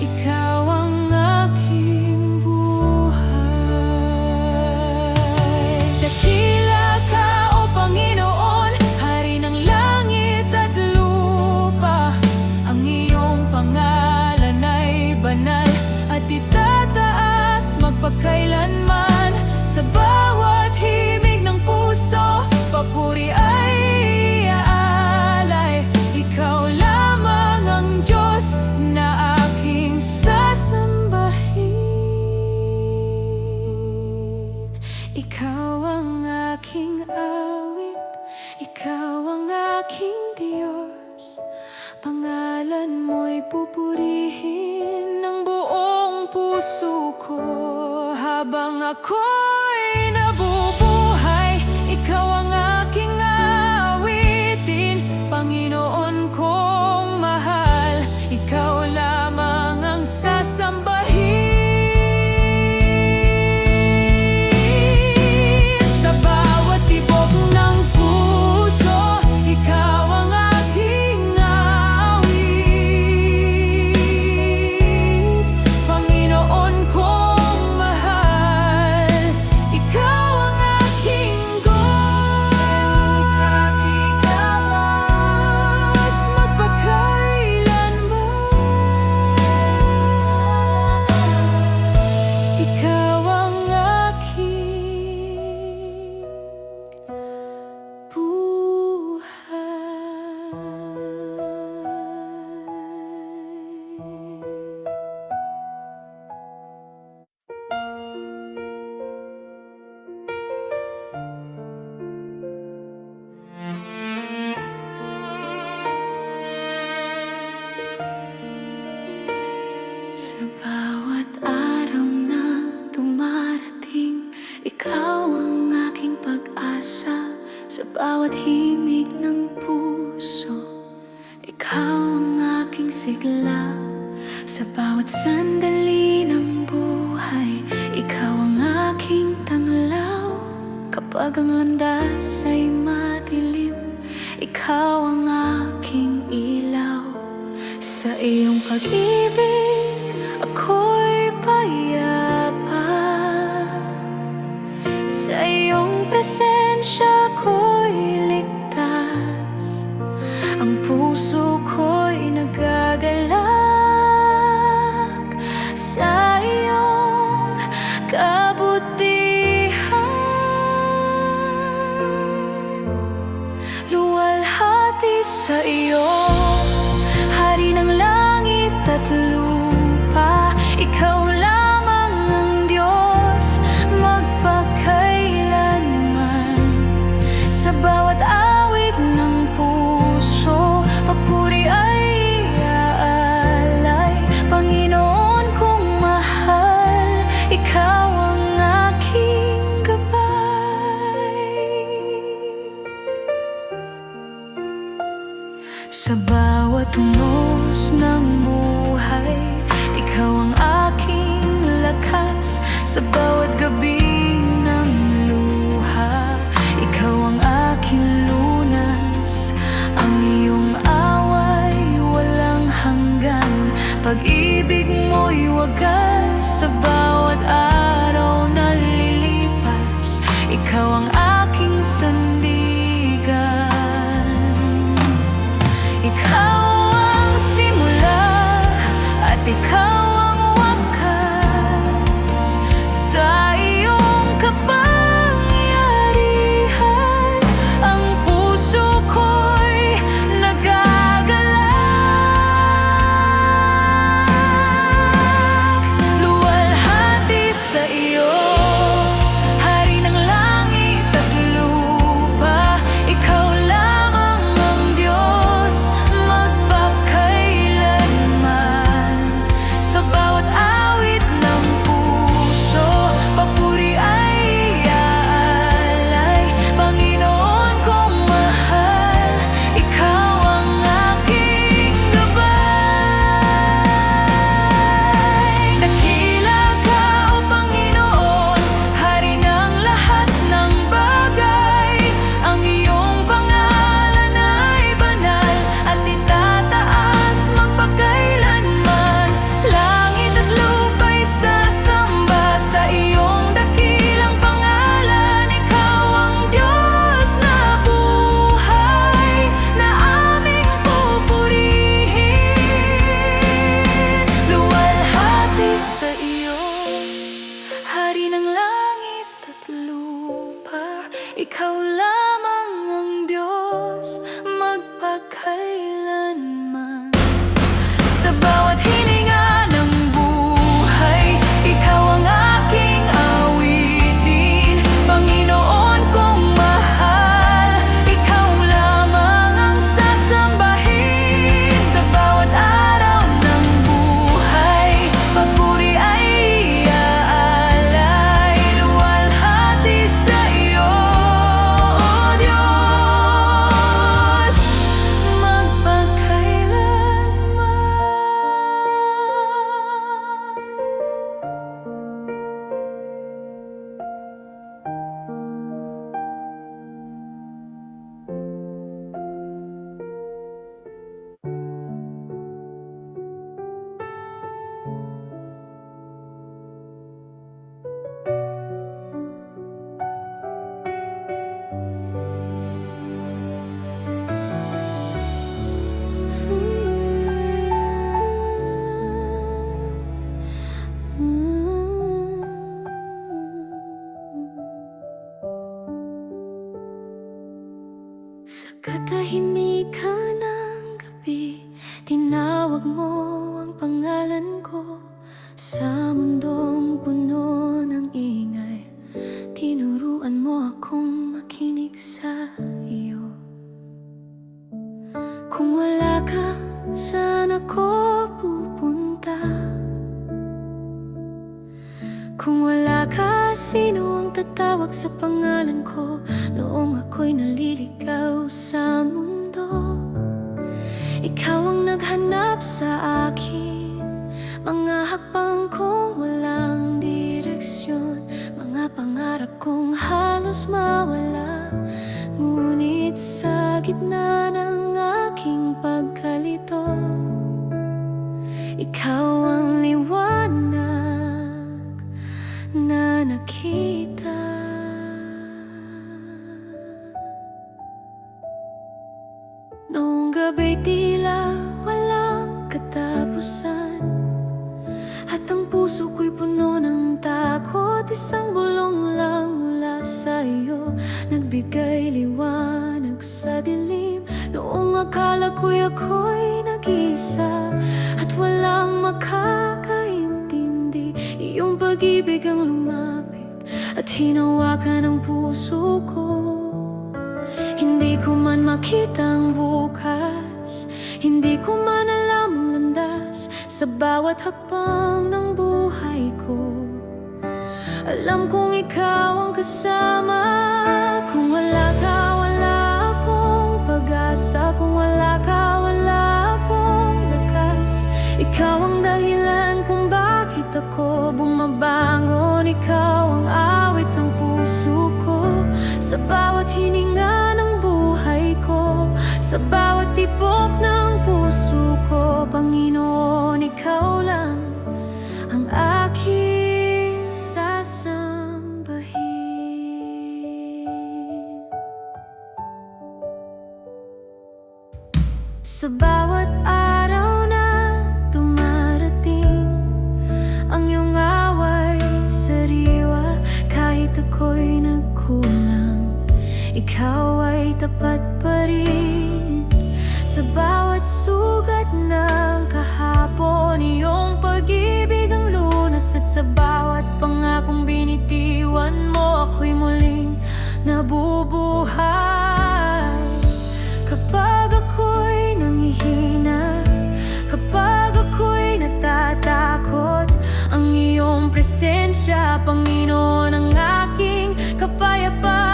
Ikaw ang aking buhay. Dakila ka, O Panginoon, Hari ng langit at lupa. Ang iyong pangalan ay banal at itataas magpakailanman. Sa bawat himig ng puso, papuri ay iaalay. Ikaw lamang ang Diyos na aking sasambahin. Ikaw ang aking awit, ikaw ang aking Diyos. Pangalan mo'y pupurihin ng buong puso ko. Habang ako'y nabubuhay, ikaw ang aking awitin, Panginoon kong mahal. Ikaw lamang ang sasambahin. Sa bawat tibok ng puso, ikaw ang aking awit, Panginoon kong mahal. Ikaw ang bawat himig ng puso, ikaw ang aking sigla. Sa bawat sandali ng buhay, ikaw ang aking tanglaw. Kapag ang landas ay madilim, ikaw ang aking ilaw. Sa iyong pag-ibig, ako'y payapa. Sa iyong presensya ko'y ligtas. Ang puso ko'y nagagalak sa iyong kabutihan. Luwalhati sa iyo, Hari ng langit at lupa. Ikaw lamang ang Diyos, magpakailanman. Sa bawat awit ng puso, papuri ay iaalay. Panginoon kong mahal, ikaw ang aking gabay. Sa bawat unos ng buhay, ikaw ang aking lakas. Sa bawat gabi ng luha, ikaw ang aking lunas. Ang iyong away walang hanggan, pag-ibig mo'y wagas. Sa bawat araw na lilipas, ikaw ang aking sandigan. Ikaw ang simula at ikaw ang wakas. Sa iyong kapangyarihan, ang puso ko'y nagagalak. Luwalhati sa iyo, Hari ng langit at lupa. Ikaw lamang ang Diyos, magpakailanman. Sa bawat awit ng puso, papuri ay iaalay. Panginoon kong mahal, ikaw ang aking gabay. Dakila ka, O Panginoon, Hari ng lahat ng bagay. Ang iyong pangalan ay banal at itataas magpakailanman. Langit at lupa'y sasamba sa iyong dakilang pangalan. Ikaw ang Diyos na buhay, na aming pupurihin. Luwalhati sa iyo, Hari ng langit at lupa. Ikaw lamang ang Diyos, magpakailanman. Sa bawat hininga ng buhay, ikaw ang aking awitin. Panginoon kong mahal, ikaw lamang ang sasambahin. Sa bawat araw ng buhay, papuri ay iaalay. Luwalhati sa iyo, O Diyos, magpakailanman. Sa katahimikan ng gabi, tinawag mo ang pangalan ko. Sa mundong puno ng ingay, tinuruan mo akong makinig sa iyo. Kung wala ka, saan ako pupunta? Kung wala ka, sino ang tatawag tumawag sa pangalan ko noong ako'y naliligaw sa mundo. Ikaw ang naghanap sa akin, mga hakbang kong walang direksyon, mga pangarap kong halos mawala. Ngunit sa gitna ng aking pagkalito, ikaw ang liwanag na nakita. Noong gabi tila walang katapusan, at ang puso ko'y puno ng takot. Isang bulong lang mula sa iyo nagbigay liwanag sa dilim. Noong akala ko'y ako'y nag-iisa at walang makakaintindi, iyong pag-ibig ang lumapit at hinawakan ang puso ko. Hindi ko man makita ang bukas, hindi ko man alam ang landas sa bawat hakbang ng buhay ko. Alam kong ikaw ang kasama. Kung wala ka, wala akong pag-asa. Kung wala ka, wala akong lakas. Ikaw ang dahilan kung bakit ako bumabangon. Ikaw ang awit ng puso ko, sa bawat hininga ng buhay ko, sa bawat tibok ng puso ko. Panginoon, ikaw lang ang aking sasambahin. Sa bawat araw na dumarating, ang iyong away sariwa. Kahit ako'y nagkulang, ikaw ay tapat pa rin. Sa bawat sugat ng kahapon, iyong pag-ibig ang lunas. At sa bawat pangakong binitiwan mo, ako'y muling nabubuhay. Kapag ako'y nanghihina, kapag ako'y natatakot, ang iyong presensya, Panginoon, ang aking kapayapaan.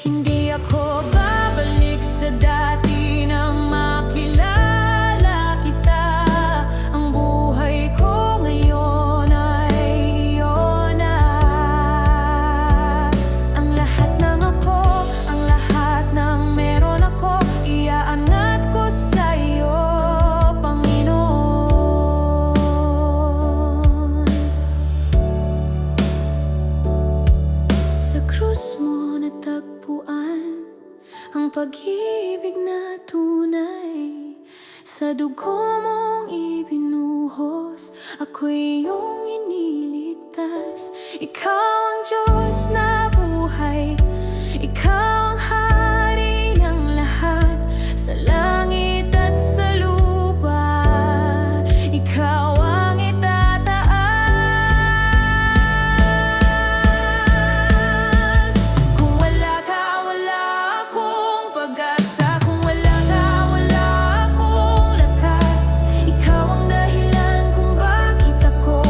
Hindi ako babalik sa dati na makilala kita. Ang buhay ko ngayon ay iyo na. Ang lahat ng ako, ang lahat ng meron ako, iaangat ko sa iyo, Panginoon. Sa krus mo natagpuan ang pag-ibig na tunay. Sa dugo mong ibinuhos, ako'y iyong iniligtas. Ikaw ang Diyos na buhay, ikaw ang hari ng lahat, sa langit at sa lupa. Ikaw ang itataas. Kung wala ka, wala akong pag-asa. Kung wala ka, wala akong lakas. Ikaw ang dahilan kung bakit ako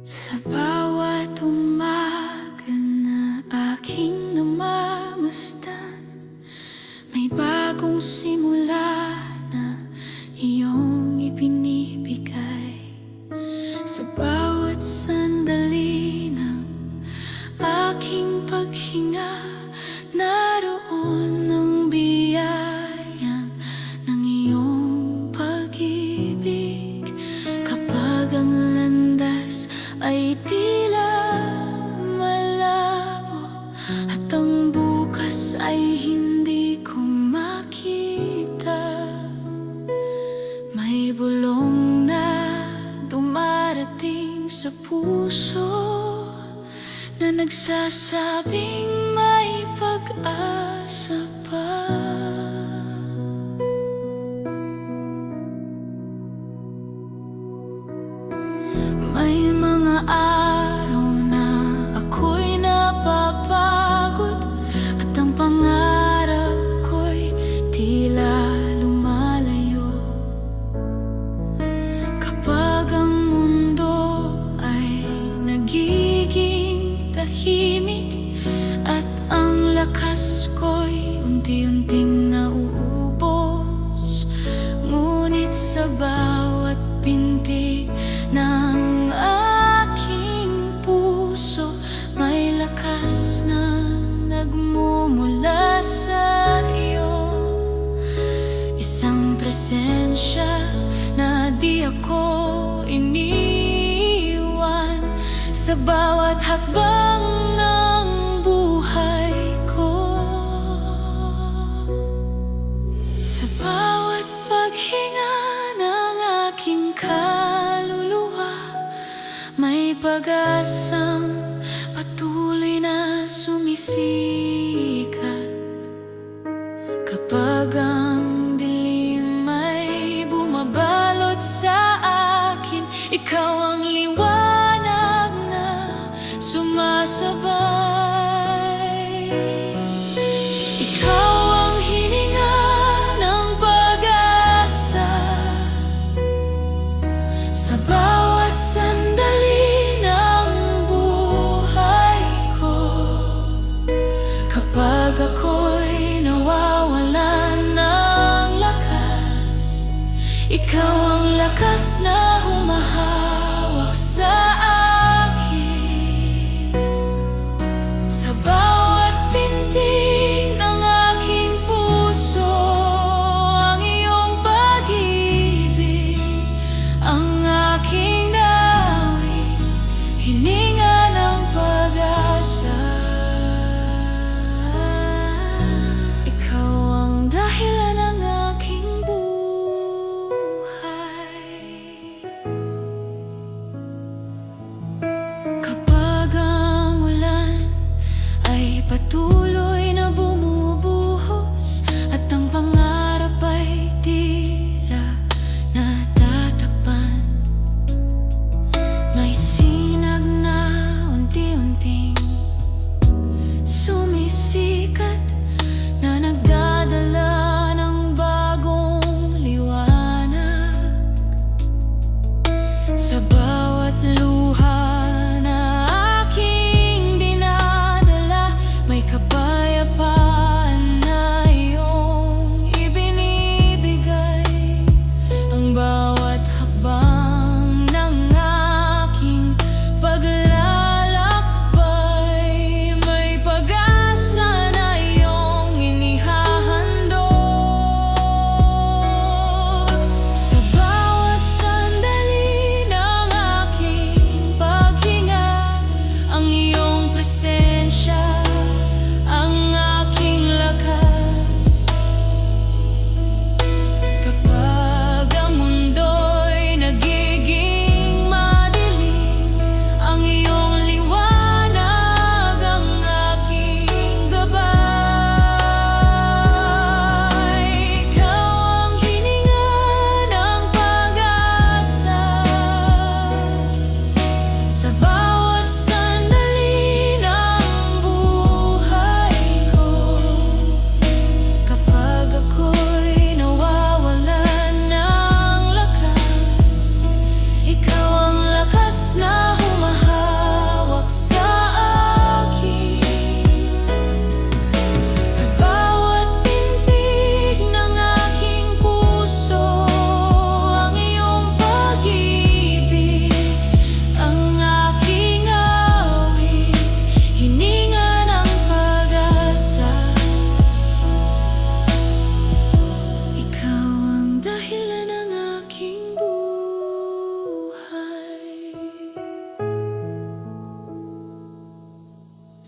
Sa bawat umaga na aking namamasdan, may bagong simula na iyong ibinibigay. Sa bawat sandali ng aking paghinga, naroon ang biyaya ng iyong pag-ibig. Kapag ang landas ay tila malabo at ang bukas ay hindi ko makita, may bulong na dumarating sa puso na nagsasabing may pag-asa pa. May mga araw na ako'y napapagod at ang pangarap ko'y tila lumalayo. Kapag ang mundo ay nagiging tahimik at ang lakas ko'y unti-unting nauubos, ngunit sa bawat pintig ng aking puso may lakas na nagmumula sa iyo. Isang presensya na di ako iniwan sa bawat hakbang ng buhay ko. Sa bawat paghinga ng aking kaluluwa, may pag-asang patuloy na sumisikat. Kapag ang dilim ay bumabalot sa akin, ikaw ang liwanag na sumasabay. Ikaw ang hininga ng pag-asa sa bawat sandali ng buhay ko. Kapag ako'y nawawalan ng lakas, ikaw ang lakas na humahawak sa akin. Sa bawat pintig ng aking puso, ang iyong pag-ibig ang aking dawit, hininga ng pag-asa. Ikaw ang dahilan ng aking buhay. Kapag ang ulan ay patuloy na bumubuhos at ang pangarap ay tila natatakpan, may sinag na unti-unting sumisikat na nagdadala ng bagong liwanag. Sa bawat luha na aking dinadala, may kapayapaan na iyong ibinibigay. Ang bawat hakbang ng aking paglalakbay, may pag-asa na iyong inihahandog. Sa bawat sandali ng aking paghinga, ang iyong presensya ang aking lakas. Kapag ang mundo'y nagiging madilim, ang iyong liwanag ang aking gabay. Ikaw ang hininga ng pag-asa sa bawat sandali ng buhay ko. Kapag ako'y nawawalan ng lakas, ikaw ang lakas na humahawak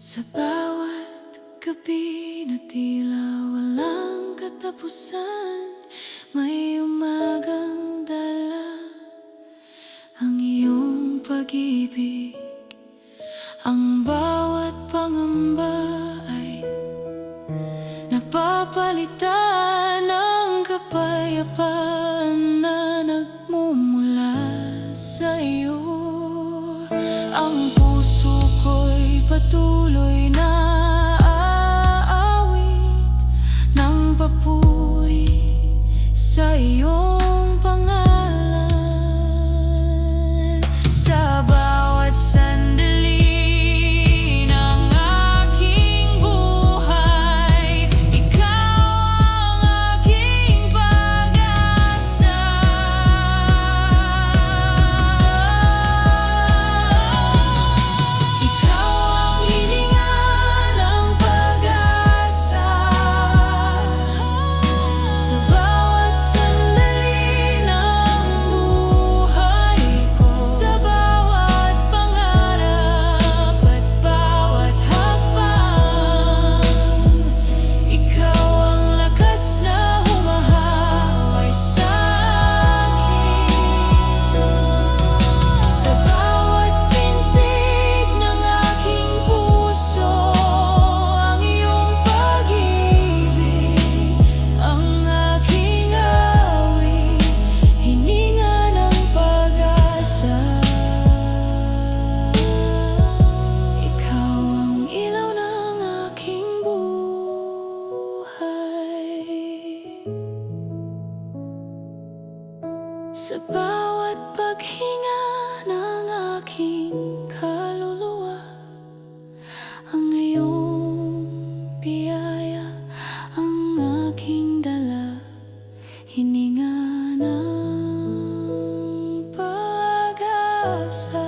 Sa bawat gabi na tila walang katapusan, may umagang dala ang iyong pag-ibig. Ang bawat pangamba ay napapalitan ng kapayapaan na nagmumula sa iyo. Ang puso ko'y patuloy na aawit ng papuri sa iyong pangalan. Sa bawat sandali ng aking buhay, ikaw ang aking pag-asa. Ikaw ang hininga ng pag-asa. Sa bawat sandali ng buhay ko, sa bawat pangarap at bawat hakbang, ikaw ang lakas na humahaway sa akin. Sa bawat pintig ng aking puso, ang iyong pag-ibig ang aking awit, hininga ng pag-asa. Ikaw ang ilaw ng aking buhay. Sa bawat paghinga ng aking kaluluwa, ang iyong biyaya ang aking dala, hininga ng pag-asa.